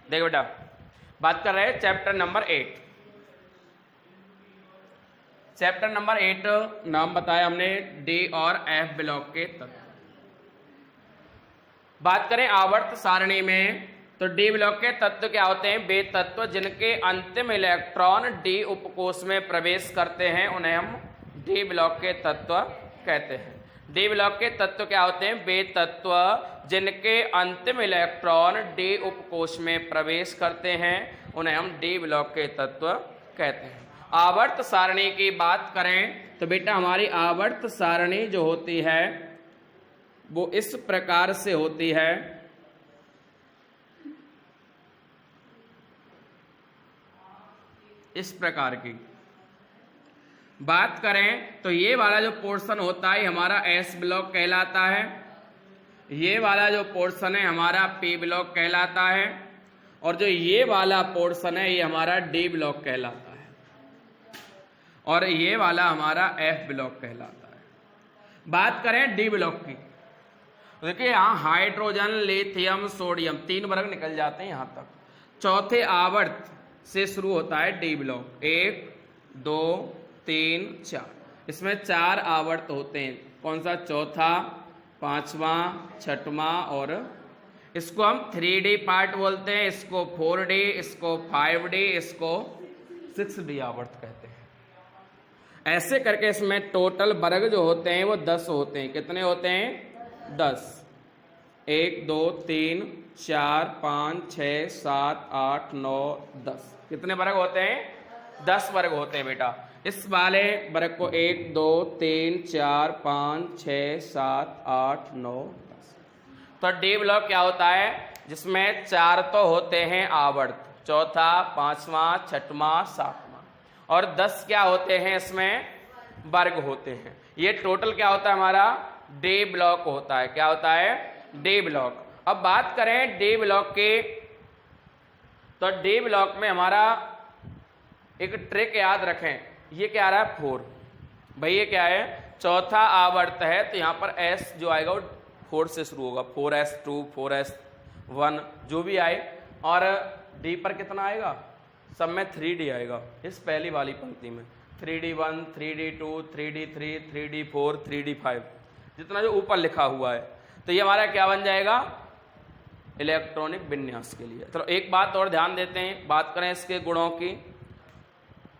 देखो बेटा, बात कर रहे हैं चैप्टर नंबर 8। चैप्टर नंबर 8 नाम बताया हमने डी और एफ ब्लॉक के तत्व। बात करें आवर्त सारणी में तो डी ब्लॉक के तत्व क्या होते हैं? वे तत्व जिनके अंतिम इलेक्ट्रॉन डी उपकोष में प्रवेश करते हैं उन्हें हम डी ब्लॉक के तत्व कहते हैं। डी ब्लॉक के तत्व क्या होते हैं? वे तत्व जिनके अंतिम इलेक्ट्रॉन डी उपकोष में प्रवेश करते हैं उन्हें हम डी ब्लॉक के तत्व कहते हैं। आवर्त सारणी की बात करें तो बेटा हमारी आवर्त सारणी जो होती है वो इस प्रकार से होती है। इस प्रकार की बात करें तो ये वाला जो पोर्शन होता है हमारा एस ब्लॉक कहलाता है, ये वाला जो पोर्शन है हमारा पी ब्लॉक कहलाता है, और जो ये वाला पोर्शन है ये हमारा डी ब्लॉक कहलाता है, और ये वाला हमारा एफ ब्लॉक कहलाता है। बात करें डी ब्लॉक की, देखिए यहाँ हाइड्रोजन, लिथियम, सोडियम 3 वर्ग निकल जाते हैं यहाँ तक। चौथे आवर्त से शुरू होता है डी ब्लॉक, 1 2 3 4। इसमें 4 आवर्त होते हैं। कौन सा? चौथा, 5वां, 6वां, और इसको हम 3D पार्ट बोलते हैं, इसको 4D, इसको 5D, इसको 6D आवर्त कहते हैं। ऐसे करके इसमें टोटल वर्ग जो होते हैं वो 10 होते हैं। कितने होते हैं? 10। 1 2 3 4 5 6 7 8 9 10। कितने वर्ग होते हैं? 10 वर्ग होते हैं बेटा। इस वाले वर्ग को 1 2 3 4 5 6 7 8 9 10। तो डी ब्लॉक क्या होता है? जिसमें 4 तो होते हैं आवर्त, चौथा, 5वां, 6वां, 7वां, और 10 क्या होते हैं? इसमें वर्ग होते हैं। ये टोटल क्या होता है? हमारा डी ब्लॉक होता है। क्या होता है? D block. अब बात करें डी ब्लॉक की, तो डी ब्लॉक में हमारा एक ट्रिक याद रखें। ये क्या आ रहा है? 4। भाई ये क्या है? चौथा आवर्त है तो यहाँ पर एस जो आएगा वो 4 से शुरू होगा। 4s2, 4s1 जो भी आए, और डी पर कितना आएगा? सब में 3D आएगा। इस पहली वाली पंक्ति में 3D1, 3D2, 3D3, 3D4, 3D5 जितना जो ऊपर लिखा हुआ है। तो ये हमारा क्या बन जाएगा? इलेक्ट्रॉनिक विन्यास के लिए। तो एक बात और ध्यान देते हैं, बात करें इसके गुणों की,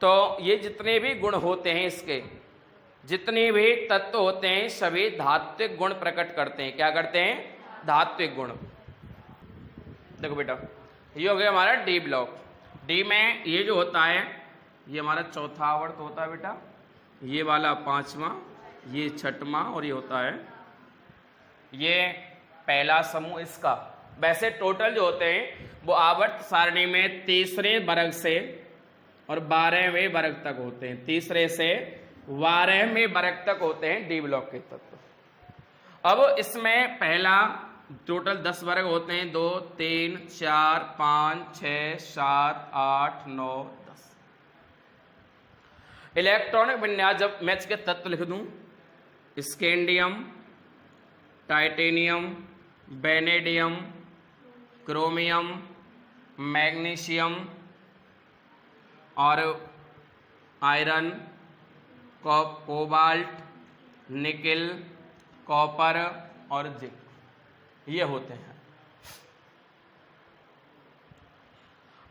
तो ये जितने भी गुण होते हैं, इसके जितने भी तत्व होते हैं सभी धात्विक गुण प्रकट करते हैं। क्या करते हैं? धात्विक गुण। देखो बेटा, ये हो गया हमारा डी ब्लॉक। डी में ये जो होता है ये हमारा चौथा आवर्त होता है बेटा, ये वाला 5वां, ये 6वां, और ये होता है ये पहला समूह इसका। वैसे टोटल जो होते हैं वो आवर्त सारणी में तीसरे वर्ग से और 12वें वर्ग तक होते हैं। तीसरे से 12वें वर्ग तक होते हैं डी ब्लॉक के तत्व। अब इसमें पहला टोटल 10 वर्ग होते हैं, 2 3 4 5 6 7 8 9 10। इलेक्ट्रॉनिक विन्यास जब मैं इसके तत्व लिख दूं, scandium, titanium, vanadium, chromium, magnesium और आयरन, कोबाल्ट, निकिल, कॉपर और जिंक, ये होते हैं।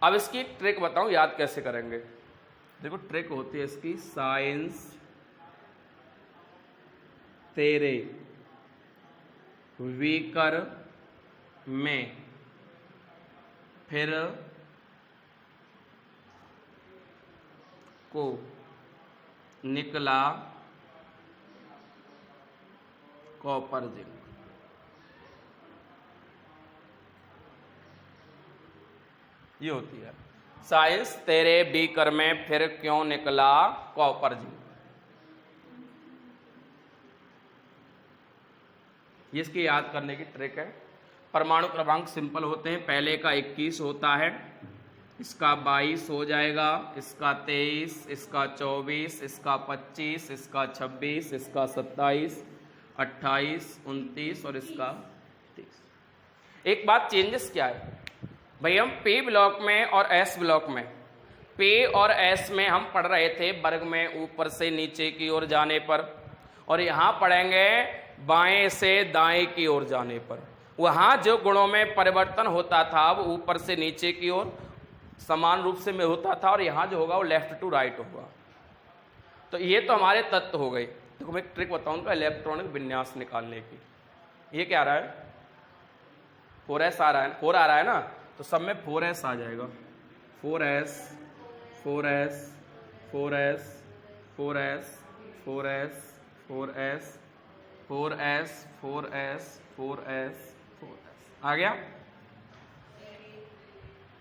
अब इसकी ट्रिक बताऊं, याद कैसे करेंगे। देखो ट्रिक होती है इसकी, साइंस तेरे वीकर में फिर को निकला कॉपर जिंक। ये होती है साइंस तेरे बीकर में फिर क्यों निकला कॉपर जिंक। ये इसकी याद करने की ट्रिक है। परमाणु क्रमांक सिंपल होते हैं। पहले का 21 होता है, इसका 22 हो जाएगा, इसका 23, इसका 24, इसका 25, इसका 26, इसका 27, 28, 29 और इसका 30। एक बात चेंजेस क्या है, भाई हम पी ब्लॉक में और एस ब्लॉक में, पी और एस में हम पढ़ रहे थे वर्ग में ऊपर से नीचे की ओर जाने पर, और यहाँ पढ़ेंगे बाएं से दाएं की ओर जाने पर। वहाँ जो गुणों में परिवर्तन होता था वो ऊपर से नीचे की ओर समान रूप से में होता था, और यहाँ जो होगा वो लेफ्ट टू राइट होगा। तो ये तो हमारे तत्व हो गए। देखो मैं एक ट्रिक बताऊँ का इलेक्ट्रॉनिक विन्यास निकालने की। ये क्या आ रहा है? 4s आ रहा है, 4 आ रहा है ना, तो सब में 4s आ जाएगा। 4s 4s 4s 4s 4s 4s 4s 4s 4s 4s आ गया।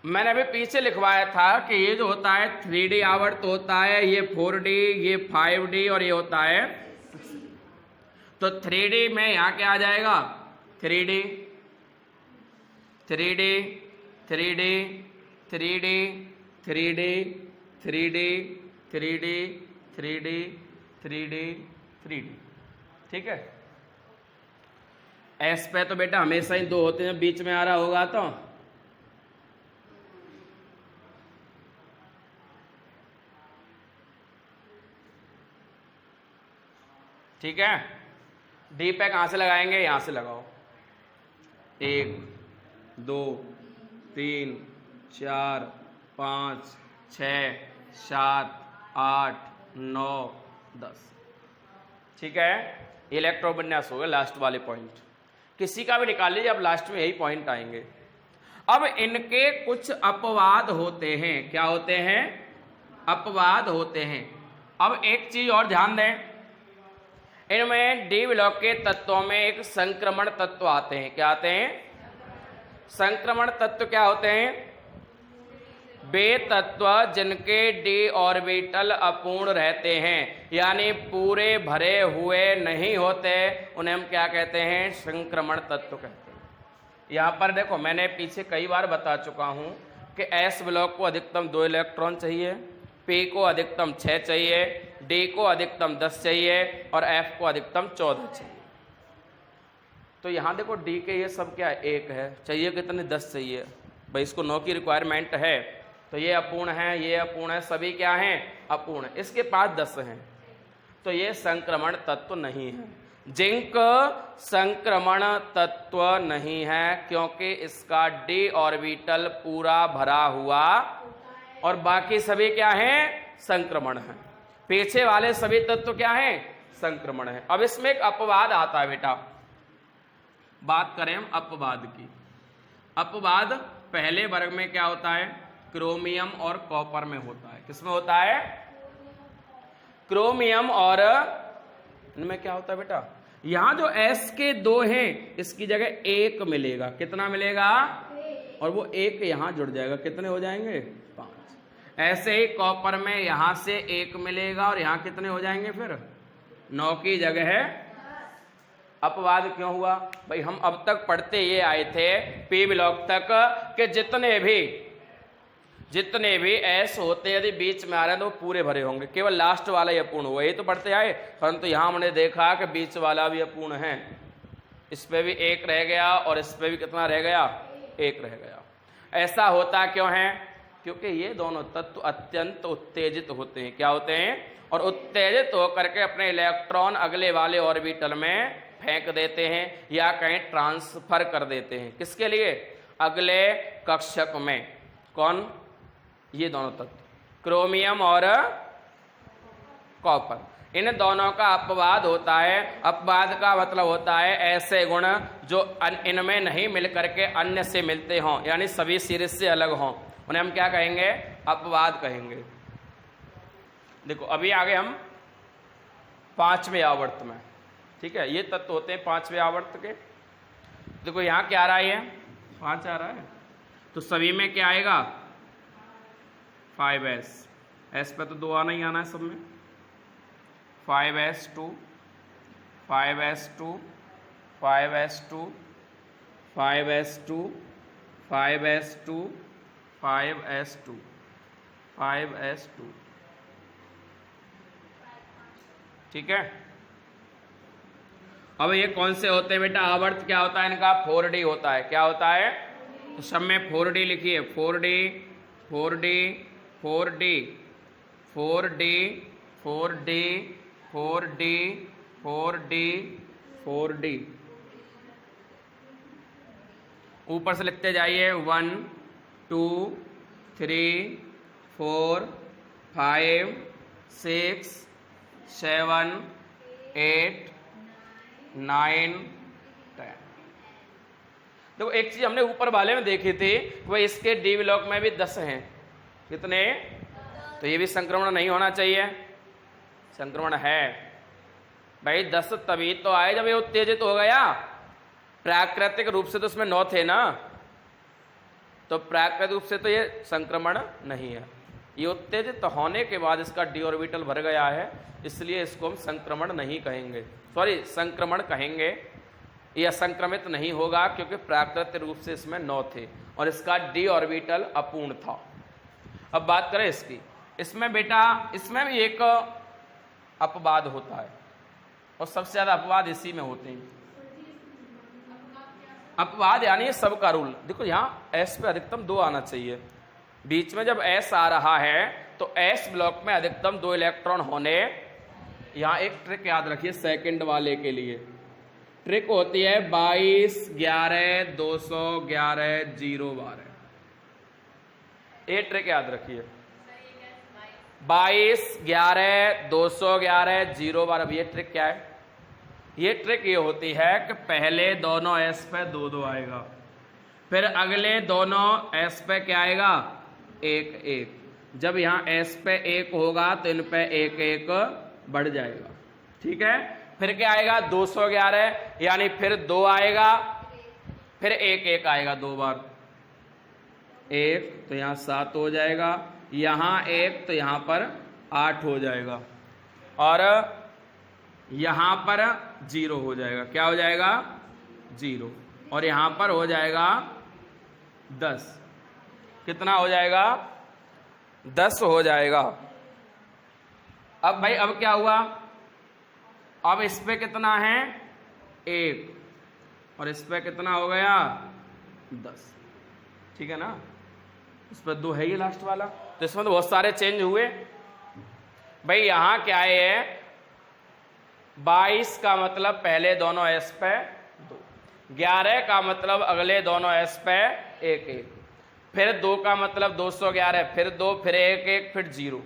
मैंने अभी पीछे लिखवाया था कि ये जो होता है 3D आवर्त होता है, ये 4D, ये 5D और ये होता है। तो 3D में यहाँ क्या आ जाएगा? 3D 3D 3D 3D 3D 3D 3D 3D 3D 3D, ठीक है। एस पे तो बेटा हमेशा ही 2 होते हैं, बीच में आ रहा होगा तो ठीक है। डी पे कहां से लगाएंगे? यहां से लगाओ। 1 2 3 4 5 6 7 8 9 10, ठीक है। इलेक्ट्रो विन्यास हो गया लास्ट वाले पॉइंट। किसी का भी निकाल लीजिए, अब लास्ट में यही पॉइंट आएंगे। अब इनके कुछ अपवाद होते हैं। क्या होते हैं? अपवाद होते हैं। अब एक चीज और ध्यान दें, इनमें डी ब्लॉक के तत्वों में एक संक्रमण तत्व आते हैं। क्या आते हैं? संक्रमण तत्व क्या होते हैं? वे तत्व जिनके डी ऑर्बिटल अपूर्ण रहते हैं, यानी पूरे भरे हुए नहीं होते, उन्हें हम क्या कहते हैं? संक्रमण तत्व कहते हैं। यहां पर देखो मैंने पीछे कई बार बता चुका हूं कि एस ब्लॉक को अधिकतम 2 इलेक्ट्रॉन चाहिए, पी को अधिकतम 6 चाहिए, डी को अधिकतम 10 चाहिए और एफ को अधिकतम 14 चाहिए। तो यहां देखो डी के ये सब क्या है? 1 है, चाहिए कितने? 10 चाहिए। भाई इसको 9 की रिक्वायरमेंट है, तो ये अपूर्ण है, ये अपूर्ण है, सभी क्या हैं? अपूर्ण। इसके पास 10 हैं, तो ये संक्रमण तत्व नहीं है। जिंक संक्रमण तत्व नहीं है क्योंकि इसका डी ऑर्बिटल पूरा भरा हुआ, और बाकी सभी क्या हैं? संक्रमण है। पीछे वाले सभी तत्व क्या हैं? संक्रमण है। अब इसमें एक अपवाद आता है बेटा। बात करें हम अपवाद की। अपवाद पहले वर्ग में क्या होता है? क्रोमियम और कॉपर में होता है। किसमें होता है? क्रोमियम और इनमें क्या होता है बेटा? यहां जो S के 2 हैं, इसकी जगह 1 मिलेगा। कितना मिलेगा? और वो 1 यहां जुड़ जाएगा। कितने हो जाएंगे? 5। ऐसे ही कॉपर में यहां से 1 मिलेगा और यहां कितने हो जाएंगे? फिर 9 की जगह है। अपवाद क्यों हुआ? भाई हम अब तक पढ़ते ये आए थे पी ब्लॉक तक कि जितने भी एस होते यदि बीच में आ रहे हैं तो पूरे भरे होंगे, केवल लास्ट वाला ही अपूर्ण हुआ। ये तो पढ़ते आए, परंतु यहां हमने देखा कि बीच वाला भी अपूर्ण है। इस पे भी 1 रह गया और इस पे भी कितना रह गया? 1 रह गया। ऐसा होता क्यों है? क्योंकि ये दोनों तत्व अत्यंत उत्तेजित होते हैं। क्या होते हैं? और उत्तेजित होकर के अपने इलेक्ट्रॉन अगले वाले ऑर्बिटल में फेंक देते हैं या कहीं ट्रांसफर कर देते हैं। किसके लिए? अगले कक्षक में। कौन? ये दोनों तत्व, क्रोमियम और कॉपर। इन दोनों का अपवाद होता है। अपवाद का मतलब होता है ऐसे गुण जो इनमें नहीं मिल करके अन्य से मिलते हों, यानी सभी सीरीज से अलग हों, उन्हें हम क्या कहेंगे? अपवाद कहेंगे। देखो अभी आगे हम 5वें आवर्त में, ठीक है। ये तत्व होते हैं 5वें आवर्त के। देखो यहां क्या आ रहा है? 5 आ रहा है, तो सभी में क्या आएगा? 5s। s पे तो 2 आना ही आना है सब में। 5s2 5s2 5s2 5s2 5s2 5s2 5s2, ठीक है। अब ये कौन से होते हैं बेटा? आवर्त क्या होता है इनका? 4D होता है। क्या होता है? तो सब में 4D लिखिए, 4D 4D 4D 4D 4D 4D 4D 4D। ऊपर से लिखते जाइए 1 2 3 4 5 6 7 8 9 10। देखो एक चीज हमने ऊपर वाले में देखी थी, वह इसके डी ब्लॉक में भी 10 हैं। कितने? तो ये भी संक्रमण नहीं होना चाहिए, संक्रमण है भाई। 10 तभी तो आए जब ये उत्तेजित हो गया। प्राकृतिक रूप से तो उसमें 9 थे ना, तो प्राकृतिक रूप से तो ये संक्रमण नहीं है। ये उत्तेजित होने के बाद इसका डी ऑर्बिटल भर गया है, इसलिए इसको हम संक्रमण नहीं कहेंगे, सॉरी संक्रमण कहेंगे। ये असंक्रमित नहीं होगा क्योंकि प्राकृतिक रूप से इसमें 9 थे और इसका डी ऑर्बिटल अपूर्ण था। अब बात करें इसकी, इसमें बेटा इसमें भी एक अपवाद होता है और सबसे ज्यादा अपवाद इसी में होते हैं। अपवाद यानी सबका रूल। देखो यहाँ एस पे अधिकतम 2 आना चाहिए, बीच में जब एस आ रहा है तो एस ब्लॉक में अधिकतम 2 इलेक्ट्रॉन होने। यहाँ एक ट्रिक याद रखिए सेकंड वाले के लिए, ट्रिक होती है 22 11 211 0 12। ये ट्रिक याद रखिए 22 11 211 0 12। अब ये ट्रिक क्या है? ये ट्रिक ये होती है कि पहले दोनों एस पे 2 2 आएगा, फिर अगले दोनों एस पे क्या आएगा? 1 1। जब यहाँ एस पे 1 होगा तो इन पे 1 1 बढ़ जाएगा, ठीक है। फिर क्या आएगा? 211, यानी फिर 2 आएगा, फिर 1 1 आएगा 2 बार। 1 तो यहाँ 7 हो जाएगा, यहाँ 1 तो यहाँ पर 8 हो जाएगा, और यहाँ पर 0 हो जाएगा। क्या हो जाएगा? 0। और यहाँ पर हो जाएगा 10। कितना हो जाएगा? 10 हो जाएगा। अब भाई अब क्या हुआ? अब इस पे कितना है? 1, और इस पे कितना हो गया? 10, ठीक है ना। इस पर 2 है ये लास्ट वाला, तो इसमें तो बहुत सारे चेंज हुए भाई। यहां क्या है? 22 का मतलब पहले दोनों एस पे 2, 11 का मतलब अगले दोनों एस पे 1 1, फिर 2 का मतलब 211, फिर 2, फिर 1 1, फिर 0।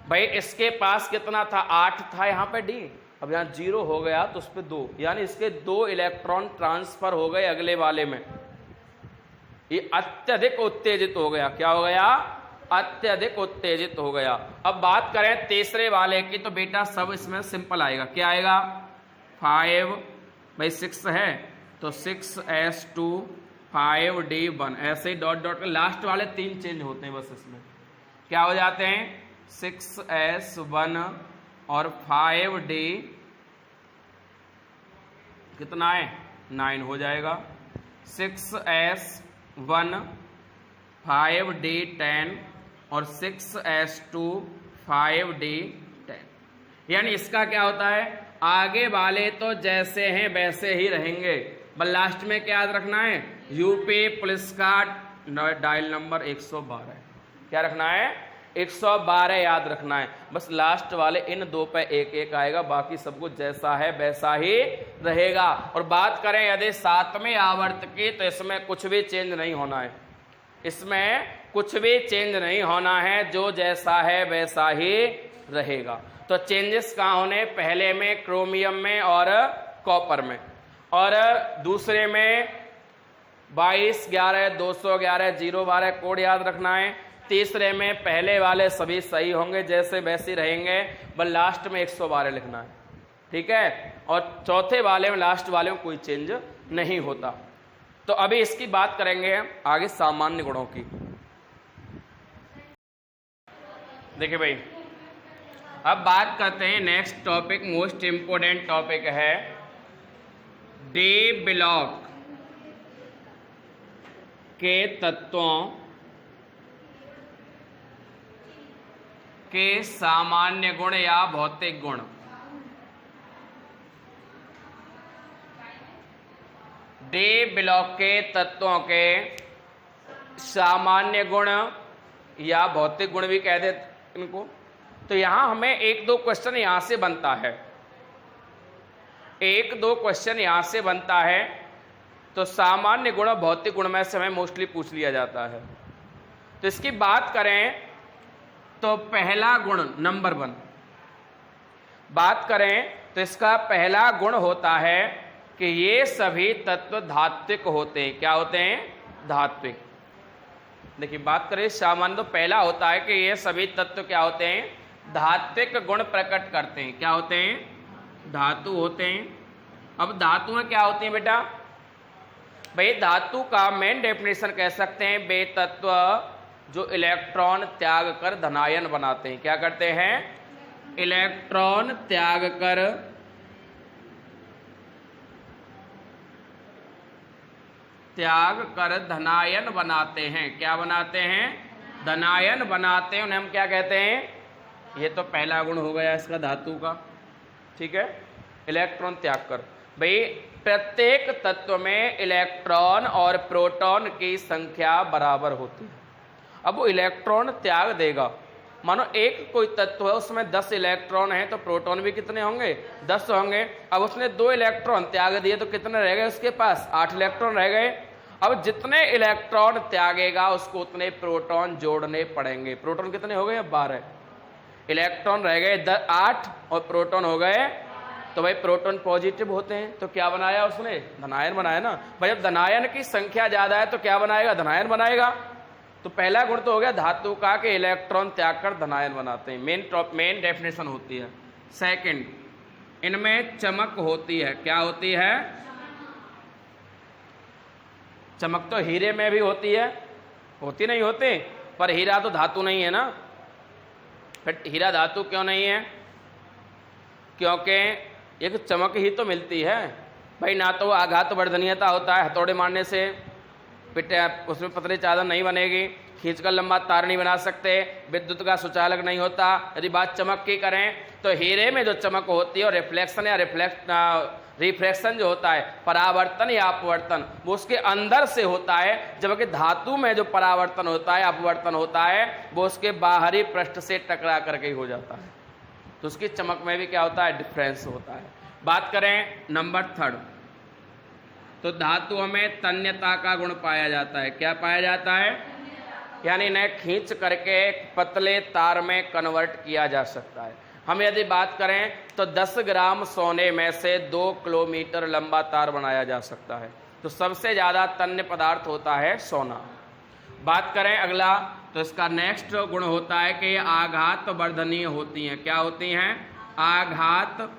भाई इसके पास कितना था? 8 था यहाँ पे डी, अब यहाँ 0 हो गया तो उस पर 2, यानी इसके 2 इलेक्ट्रॉन ट्रांसफर हो गए अगले वाले में। ये अत्यधिक उत्तेजित हो गया। क्या हो गया? अत्यधिक उत्तेजित हो गया। अब बात करें तीसरे वाले की, तो बेटा सब इसमें सिंपल आएगा। क्या आएगा? 5 भाई 6 है तो 6s2 5d1, ऐसे ही डॉट डॉट के लास्ट वाले 3 चेंज होते हैं बस। इसमें क्या हो जाते हैं? 6s1 और 5d कितना है? 9 हो जाएगा। 6s1 5d10 और 6s2 5d10। यानी इसका क्या होता है? आगे वाले तो जैसे हैं वैसे ही रहेंगे, बस लास्ट में क्या याद रखना है? यूपी पुलिस का डायल नंबर 112। क्या रखना है? 112 याद रखना है। बस लास्ट वाले इन 2 पे 1 1 आएगा, बाकी सब कुछ जैसा है वैसा ही रहेगा। और बात करें यदि 7वें आवर्त की, तो इसमें कुछ भी चेंज नहीं होना है। इसमें कुछ भी चेंज नहीं होना है, जो जैसा है वैसा ही रहेगा। तो चेंजेस कहाँ होने? पहले में क्रोमियम में और कॉपर में, और दूसरे में 22 11 211 0 12 कोड याद रखना है। तीसरे में पहले वाले सभी सही होंगे, जैसे वैसे रहेंगे, बस लास्ट में 112 लिखना है, ठीक है। और चौथे वाले में लास्ट वाले में कोई चेंज नहीं होता। तो अभी इसकी बात करेंगे आगे सामान्य गुणों की। देखिए भाई, अब बात करते हैं next topic, most important topic है डी ब्लॉक के तत्वों के सामान्य गुण या भौतिक गुण। डी ब्लॉक के तत्वों के सामान्य गुण या भौतिक गुण भी कह देते इनको। तो यहां हमें एक दो क्वेश्चन यहां से बनता है, एक दो क्वेश्चन यहां से बनता है। तो सामान्य गुण और भौतिक गुण में से हमें मोस्टली पूछ लिया जाता है। तो इसकी बात करें तो पहला गुण नंबर 1 बात करें तो इसका पहला गुण होता है कि ये सभी तत्व धात्विक होते हैं। क्या होते हैं? धात्विक। देखिए बात करें सामान्य तो पहला होता है कि ये सभी तत्व क्या होते हैं? धात्विक गुण प्रकट करते हैं। क्या होते हैं? धातु होते हैं। अब धातुएं क्या होती हैं बेटा? भाई धातु का मेन डेफिनेशन कह सकते हैं वे तत्व जो इलेक्ट्रॉन त्याग कर धनायन बनाते हैं। क्या करते हैं? इलेक्ट्रॉन त्याग कर धनायन बनाते हैं। क्या बनाते हैं? धनायन बनाते हैं। उन्हें हम क्या कहते हैं? ये तो पहला गुण हो गया इसका धातु का, ठीक है, इलेक्ट्रॉन त्याग कर। भाई प्रत्येक तत्व में इलेक्ट्रॉन और प्रोटॉन की संख्या बराबर होती है। अब वो इलेक्ट्रॉन त्याग देगा, मानो एक कोई तत्व है उसमें 10 इलेक्ट्रॉन है तो प्रोटॉन भी कितने होंगे? 10 होंगे। अब उसने 2 इलेक्ट्रॉन त्याग दिए तो कितने रह गए उसके पास? 8 इलेक्ट्रॉन रह गए। अब जितने इलेक्ट्रॉन त्यागेगा उसको उतने प्रोटॉन जोड़ने पड़ेंगे। प्रोटॉन कितने हो गए? अब 12 इलेक्ट्रॉन रह गए 8 और प्रोटॉन हो गए। तो भाई प्रोटॉन पॉजिटिव होते हैं तो क्या बनाया उसने? धनायन बनाया ना। भाई जब धनायन की संख्या ज्यादा है तो क्या बनाएगा? धनायन बनाएगा। तो पहला गुण तो हो गया धातु का कि इलेक्ट्रॉन त्याग कर धनायन बनाते हैं, मेन डेफिनेशन होती है। सेकंड, इनमें चमक होती है। क्या होती है? चमक तो हीरे में भी होती है, होती नहीं होती? पर हीरा तो धातु नहीं है ना। फिर हीरा धातु क्यों नहीं है? क्योंकि एक चमक ही तो मिलती है भाई। ना तो आघात वर्धनीयता होता है, हथौड़े मारने से उसमें पतली चादर नहीं बनेगी, खींचकर लंबा तार नहीं बना सकते, विद्युत का सुचालक नहीं होता। यदि बात चमक की करें तो हीरे में जो चमक होती है और रिफ्लेक्शन या रिफ्रैक्शन जो होता है, परावर्तन या अपवर्तन, वो उसके अंदर से होता है। जबकि धातु में जो परावर्तन होता है, अपवर्तन होता है, वो उसके बाहरी पृष्ठ से टकरा करके ही हो जाता है। तो उसकी चमक में भी क्या होता है? डिफरेंस होता है। बात करें नंबर 3, तो धातुओं में तन्यता का गुण पाया जाता है। क्या पाया जाता है? यानी इन्हें खींच करके पतले तार में कन्वर्ट किया जा सकता है। हम यदि बात करें तो 10 ग्राम सोने में से 2 किलोमीटर लंबा तार बनाया जा सकता है। तो सबसे ज्यादा तन्य पदार्थ होता है सोना। बात करें अगला, तो इसका नेक्स्ट गुण होता है कि आघात वर्धनीय होती हैं। क्या होती हैं? आघात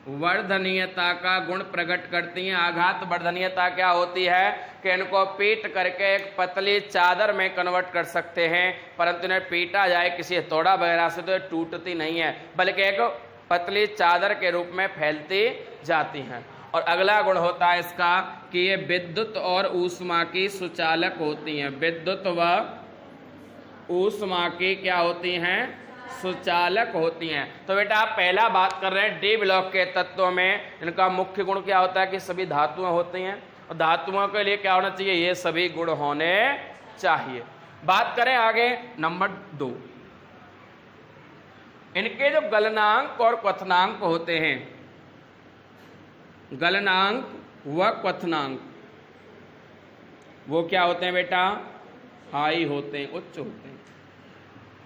वर्धनीयता का गुण प्रकट करती हैं। आघात वर्धनीयता क्या होती है कि इनको पीट करके एक पतली चादर में कन्वर्ट कर सकते हैं, परंतु इन्हें पीटा जाए किसी हथौड़ा वगैरह से तो ये टूटती नहीं है, बल्कि एक पतली चादर के रूप में फैलती जाती हैं। और अगला गुण होता है इसका कि ये विद्युत और ऊष्मा की सुचालक होती हैं। विद्युत व ऊष्मा की क्या होती हैं? सुचालक होती हैं। तो बेटा आप पहला बात कर रहे हैं डी ब्लॉक के तत्वों में इनका मुख्य गुण क्या होता है कि सभी धातुएं होती हैं, और धातुओं के लिए क्या होना चाहिए? ये सभी गुण होने चाहिए। बात करें आगे नंबर 2, इनके जो गलनांक और क्वथनांक होते हैं, गलनांक व क्वथनांक, वो क्या होते हैं बेटा? हाई होते हैं, उच्च होते हैं।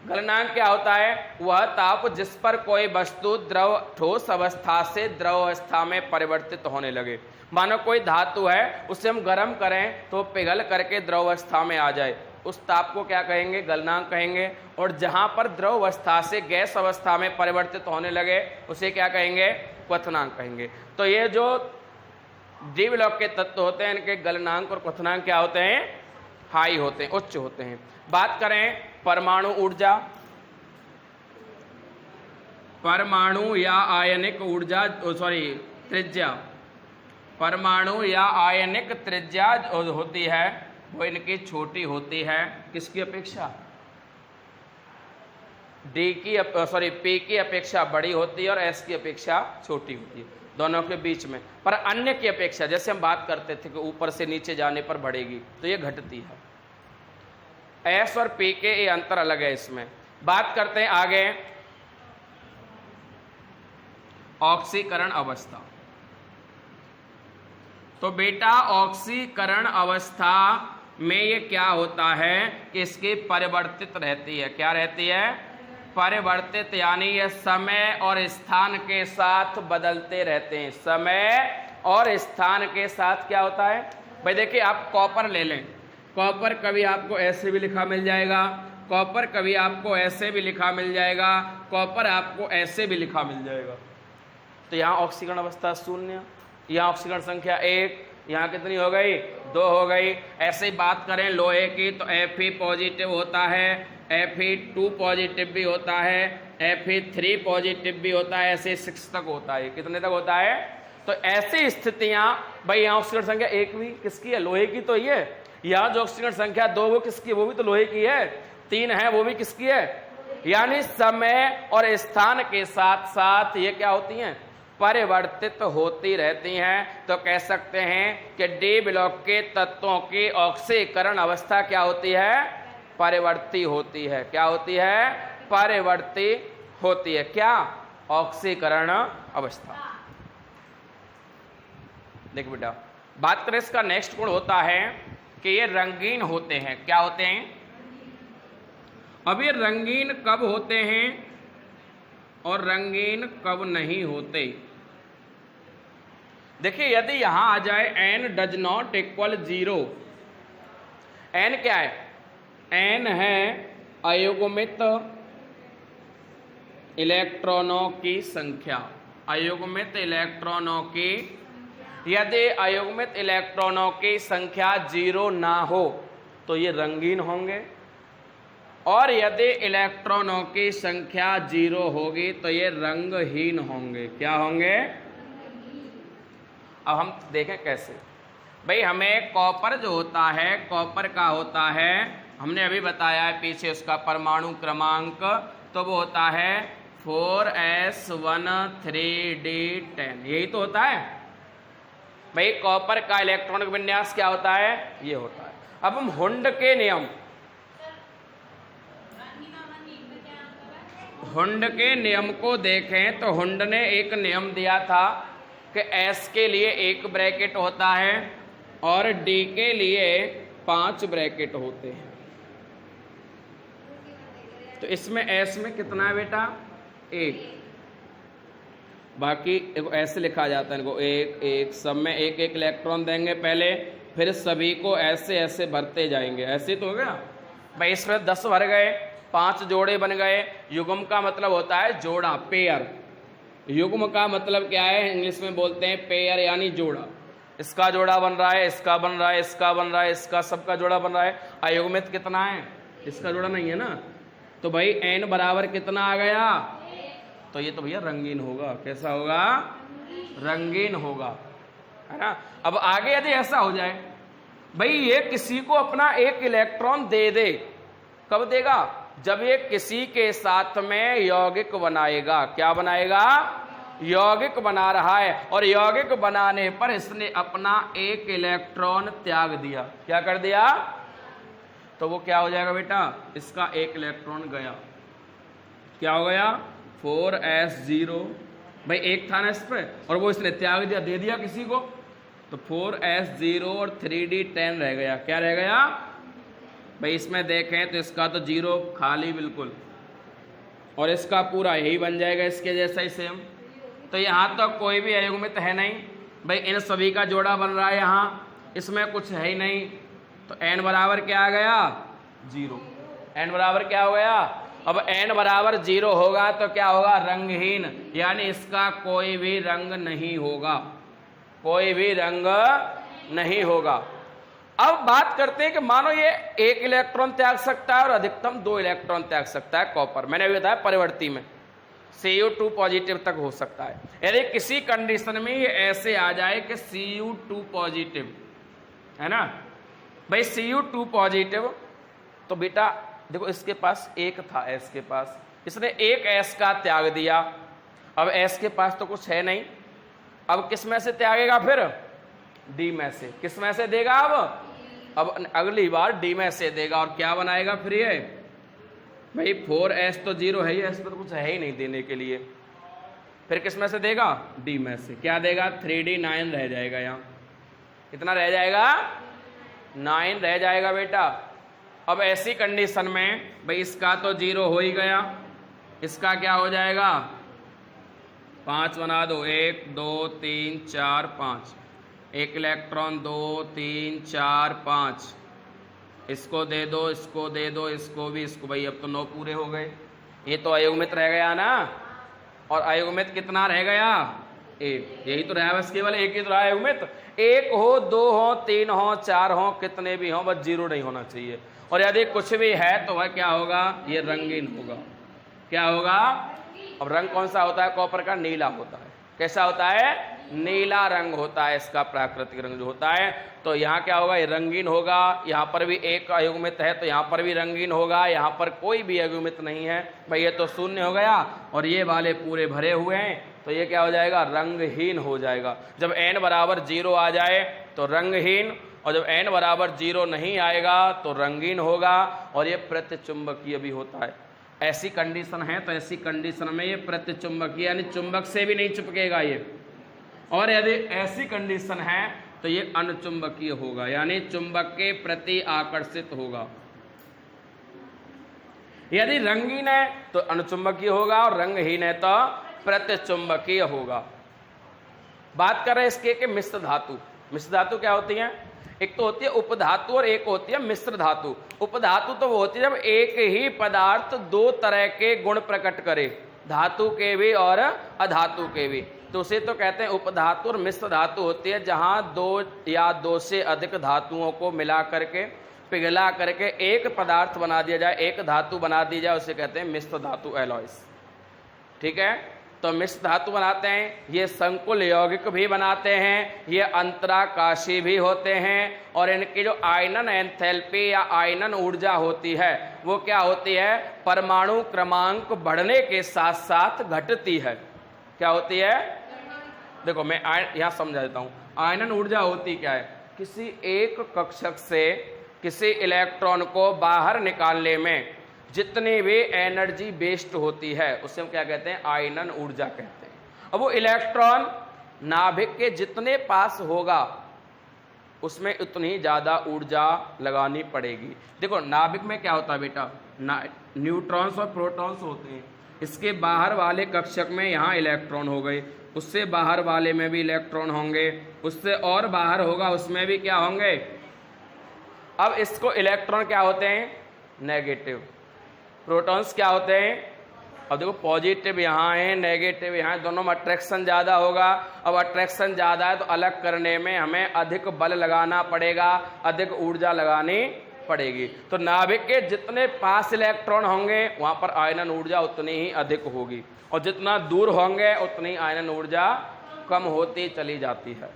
गलनांक क्या होता है? वह ताप जिस पर कोई वस्तु द्रव ठोस अवस्था से द्रव अवस्था में परिवर्तित होने लगे। मानो कोई धातु है, उसे हम गर्म करें तो पिघल करके द्रव अवस्था में आ जाए, उस ताप को क्या कहेंगे? गलनांक कहेंगे। और जहां पर द्रव अवस्था से गैस अवस्था में परिवर्तित होने लगे उसे क्या कहेंगे? क्वथनांक कहेंगे। तो ये जो डी ब्लॉक के तत्व होते हैं इनके गलनांक और क्वथनांक क्या होते हैं? हाई होते हैं, उच्च होते हैं। बात करें परमाणु ऊर्जा, परमाणु या आयनिक ऊर्जा, त्रिज्या, परमाणु या आयनिक त्रिज्या होती है वो इनकी छोटी होती है। किसकी अपेक्षा? डी की पी की अपेक्षा बड़ी होती है और एस की अपेक्षा छोटी होती है। दोनों के बीच में, पर अन्य की अपेक्षा जैसे हम बात करते थे कि ऊपर से नीचे जाने पर बढ़ेगी, तो ये घटती है। एस और पी के ये अंतर अलग है। इसमें बात करते हैं आगे ऑक्सीकरण अवस्था। तो बेटा ऑक्सीकरण अवस्था में ये क्या होता है कि इसकी परिवर्तित रहती है। क्या रहती है? परिवर्तित, यानी ये समय और स्थान के साथ बदलते रहते हैं। समय और स्थान के साथ क्या होता है भाई? देखिए आप कॉपर ले लें, कॉपर कभी आपको ऐसे भी लिखा मिल जाएगा, कॉपर कभी आपको ऐसे भी लिखा मिल जाएगा, कॉपर आपको ऐसे भी लिखा मिल जाएगा। तो यहाँ ऑक्सीकरण अवस्था 0, यहाँ ऑक्सीकरण संख्या 1, यहाँ कितनी हो गई? 2 हो गई। ऐसे ही बात करें लोहे की तो Fe पॉजिटिव होता है, Fe2 पॉजिटिव भी होता है, Fe3 पॉजिटिव भी होता है, ऐसे 6 तक होता है। कितने तक होता है? तो ऐसी स्थितियां भाई यहाँ ऑक्सीकरण संख्या 1 भी किसकी है? लोहे की तो ये। यहाँ जो ऑक्सीकरण संख्या 2 वो किसकी? वो भी तो लोहे की है। 3 है, वो भी किसकी है? यानी समय और स्थान के साथ साथ ये क्या होती हैं? परिवर्तित होती रहती हैं। तो कह सकते हैं कि डी ब्लॉक के तत्वों की ऑक्सीकरण अवस्था क्या होती है? परिवर्ती होती है। क्या होती है? परिवर्ती होती है। क्या? ऑक्सीकरण अवस्था। देखो बेटा, बात करें इसका नेक्स्ट गुण होता है कि ये रंगीन होते हैं। क्या होते हैं? अब ये रंगीन कब होते हैं और रंगीन कब नहीं होते? देखिए यदि यहां आ जाए n does not equal 0, n क्या है? n है अयुग्मित इलेक्ट्रॉनों की संख्या। अयुग्मित इलेक्ट्रॉनों की, यदि अयुग्मित इलेक्ट्रॉनों की संख्या 0 ना हो तो ये रंगीन होंगे, और यदि इलेक्ट्रॉनों की संख्या 0 होगी तो ये रंगहीन होंगे। क्या होंगे? अब हम देखें कैसे। भाई हमें कॉपर जो होता है, कॉपर का होता है, हमने अभी बताया है पीछे उसका परमाणु क्रमांक, तो वो होता है 4s13d10। यही तो होता है भाई। कॉपर का इलेक्ट्रॉनिक विन्यास क्या होता है? ये होता है। अब हम हुंड के नियम, हुंड के नियम को देखें तो हुंड ने एक नियम दिया था कि S के लिए 1 ब्रैकेट होता है और D के लिए 5 ब्रैकेट होते हैं। तो इसमें S में कितना है बेटा? 1। बाकी ऐसे लिखा जाता है, इनको 1 1, सब में 1 1 इलेक्ट्रॉन देंगे पहले, फिर सभी को ऐसे ऐसे भरते जाएंगे। ऐसे तो हो गया भाई। इसमें 10 भर गए, 5 जोड़े बन गए। युग्म का मतलब होता है जोड़ा, पेयर। युग्म का मतलब क्या है? इंग्लिश में बोलते हैं पेयर, यानी जोड़ा। इसका जोड़ा बन रहा है, इसका बन रहा है, इसका बन रहा है, इसका, सबका जोड़ा बन रहा है। अयुग्मित कितना है? इसका जोड़ा नहीं है ना। तो भाई n बराबर कितना आ गया? तो ये तो भैया रंगीन होगा। कैसा होगा? रंगीन होगा, है ना। अब आगे यदि ऐसा हो जाए भाई ये किसी को अपना 1 इलेक्ट्रॉन दे दे, कब देगा? जब ये किसी के साथ में यौगिक बनाएगा। क्या बनाएगा? यौगिक बना रहा है, और यौगिक बनाने पर इसने अपना 1 इलेक्ट्रॉन त्याग दिया। क्या कर दिया? तो वो क्या हो जाएगा बेटा? इसका 1 इलेक्ट्रॉन गया। क्या हो गया? 4s0। भाई 1 था ना इस पर, और वो इसने त्याग दिया, दे दिया किसी को, तो 4s0 और 3d10 रह गया। क्या रह गया भाई? इसमें देखें तो इसका तो 0 खाली बिल्कुल, और इसका पूरा यही बन जाएगा इसके जैसा ही सेम। तो यहाँ तो कोई भी अयुग्मित है नहीं भाई। इन सभी का जोड़ा बन रहा है, यहाँ इसमें कुछ है ही नहीं। तो n बराबर क्या आ गया? 0। n बराबर क्या हो गया? अब n बराबर 0 होगा तो क्या होगा? रंगहीन, यानी इसका कोई भी रंग नहीं होगा। कोई भी रंग नहीं होगा। अब बात करते हैं कि मानो ये 1 इलेक्ट्रॉन त्याग सकता है और अधिकतम 2 इलेक्ट्रॉन त्याग सकता है कॉपर। मैंने अभी बताया परिवर्ती में Cu2 पॉजिटिव तक हो सकता है। यदि किसी कंडीशन में ये ऐसे आ जाए कि Cu2 पॉजिटिव, है ना भाई, Cu2 पॉजिटिव, तो बेटा देखो इसके पास 1 था S के पास, इसने 1 S का त्याग दिया। अब S के पास तो कुछ है नहीं, अब किस में से त्यागेगा फिर? डी में से। किस में से देगा अब अगली बार डी में से देगा। और क्या बनाएगा फिर ये? भाई 4s तो 0 है ही, एस पर तो कुछ है ही नहीं देने के लिए। फिर किस में से देगा? डी में से। क्या देगा? 3d 9 रह जाएगा। यहाँ कितना रह जाएगा? 9 रह जाएगा बेटा। अब ऐसी कंडीशन में भाई इसका तो 0 हो ही गया, इसका क्या हो जाएगा? 5 बना दो, 1 2 3 4 5, एक इलेक्ट्रॉन 2 3 4 5, इसको दे दो, इसको दे दो, इसको भी, इसको। भाई अब तो 9 पूरे हो गए। ये तो अयुग्मित रह गया ना, और अयुग्मित कितना रह गया? 1। यही तो रहा, बस केवल एक ही तो रहा अयुग्मित। 1 हो, 2 हो, 3 हो, 4 हो, कितने भी हो, बस 0 नहीं होना चाहिए। और यदि कुछ भी है तो वह क्या होगा? ये रंगीन होगा। क्या होगा? अब रंग कौन सा होता है कॉपर का? नीला होता है। कैसा होता है? नीला रंग होता है इसका, प्राकृतिक रंग जो होता है। तो यहाँ क्या होगा? ये रंगीन होगा। यहाँ पर भी एक अयुग्मित है तो यहाँ पर भी रंगीन होगा। यहाँ पर कोई भी अयुग्मित नहीं है, भाई ये तो शून्य हो गया। और ये वाले पूरे भरे हुए हैं तो ये क्या हो जाएगा? रंगहीन हो जाएगा। जब n बराबर 0 आ जाए तो रंगहीन, और जब n बराबर 0 नहीं आएगा तो रंगीन होगा। और ये प्रतिचुंबकीय भी होता है। ऐसी कंडीशन है तो ऐसी कंडीशन में ये प्रतिचुंबकीय यानी चुंबक से भी नहीं चिपकेगा ये। और यदि ऐसी कंडीशन है तो ये अनुचुंबकीय होगा, यानी चुंबक के प्रति आकर्षित होगा। यदि रंगीन है तो अनुचुंबकीय होगा, और रंगहीन है तो प्रतिचुंबकीय होगा। बात कर रहे हैं इसके कि मिश्र धातु। मिश्र धातु क्या होती है? एक तो होती है उपधातु और एक होती है मिश्र धातु। उपधातु तो वो होती है जब एक ही पदार्थ 2 तरह के गुण प्रकट करे, धातु के भी और अधातु के भी, तो उसे तो कहते हैं उपधातु। और मिश्र धातु होती है जहां 2 या 2 से अधिक धातुओं को मिला करके, पिघला करके एक पदार्थ बना दिया जाए, एक धातु बना दी जाए, उसे कहते हैं मिश्र धातु, एलॉयस। ठीक है, तो मिश्र धातु बनाते हैं। ये संकुल यौगिक भी बनाते हैं, ये अंतराकाशी भी होते हैं। और इनकी जो आयनन एंथैल्पी या आयनन ऊर्जा होती है वो क्या होती है? परमाणु क्रमांक बढ़ने के साथ साथ घटती है। क्या होती है? देखो मैं यहाँ समझा देता हूँ। आयनन ऊर्जा होती क्या है? किसी एक कक्षक से किसी इलेक्ट्रॉन को बाहर निकालने में जितनी भी एनर्जी वेस्ट होती है उसे हम क्या कहते हैं? आयनन ऊर्जा कहते हैं। अब वो इलेक्ट्रॉन नाभिक के जितने पास होगा उसमें उतनी ज़्यादा ऊर्जा लगानी पड़ेगी। देखो नाभिक में क्या होता है बेटा? न्यूट्रॉन्स और प्रोटॉन्स होते हैं। इसके बाहर वाले कक्षक में यहाँ इलेक्ट्रॉन हो गए, उससे बाहर वाले में भी इलेक्ट्रॉन होंगे, उससे और बाहर होगा उसमें भी क्या होंगे? अब इसको इलेक्ट्रॉन क्या होते हैं? नेगेटिव। प्रोटॉन्स क्या होते हैं? अब देखो पॉजिटिव यहाँ है, नेगेटिव यहाँ है, दोनों में अट्रैक्शन ज़्यादा होगा। अब अट्रैक्शन ज़्यादा है तो अलग करने में हमें अधिक बल लगाना पड़ेगा, अधिक ऊर्जा लगानी पड़ेगी। तो नाभिक के जितने पास इलेक्ट्रॉन होंगे वहाँ पर आयनन ऊर्जा उतनी ही अधिक होगी, और जितना दूर होंगे उतनी आयनन ऊर्जा कम होती चली जाती है।